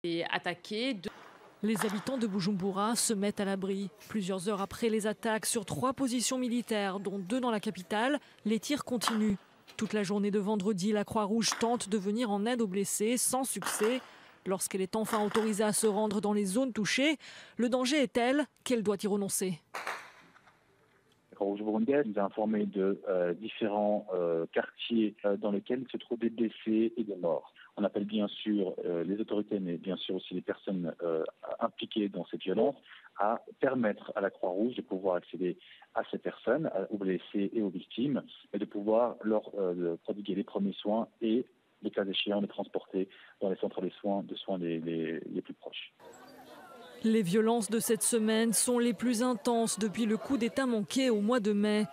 Et attaqué. Les habitants de Bujumbura se mettent à l'abri. Plusieurs heures après les attaques sur 3 positions militaires, dont 2 dans la capitale, les tirs continuent. Toute la journée de vendredi, la Croix-Rouge tente de venir en aide aux blessés, sans succès. Lorsqu'elle est enfin autorisée à se rendre dans les zones touchées, le danger est tel qu'elle doit y renoncer. La Croix-Rouge burundaise nous a informé de différents quartiers dans lesquels se trouvent des blessés et des morts. On appelle bien sûr les autorités, mais bien sûr aussi les personnes impliquées dans cette violence, à permettre à la Croix-Rouge de pouvoir accéder à ces personnes, aux blessés et aux victimes, et de pouvoir leur prodiguer les premiers soins et, le cas échéant, les transporter dans les centres de soins les plus proches. Les violences de cette semaine sont les plus intenses depuis le coup d'État manqué au mois de mai.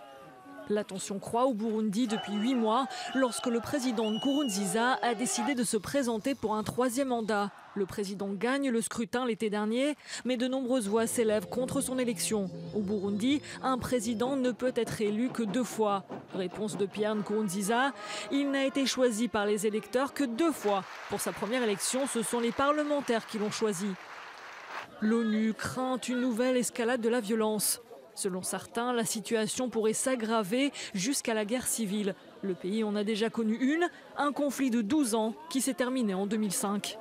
La tension croît au Burundi depuis 8 mois lorsque le président Nkurunziza a décidé de se présenter pour un 3e mandat. Le président gagne le scrutin l'été dernier, mais de nombreuses voix s'élèvent contre son élection. Au Burundi, un président ne peut être élu que 2 fois. Réponse de Pierre Nkurunziza, il n'a été choisi par les électeurs que 2 fois. Pour sa première élection, ce sont les parlementaires qui l'ont choisi. L'ONU craint une nouvelle escalade de la violence. Selon certains, la situation pourrait s'aggraver jusqu'à la guerre civile. Le pays en a déjà connu une, un conflit de 12 ans qui s'est terminé en 2005.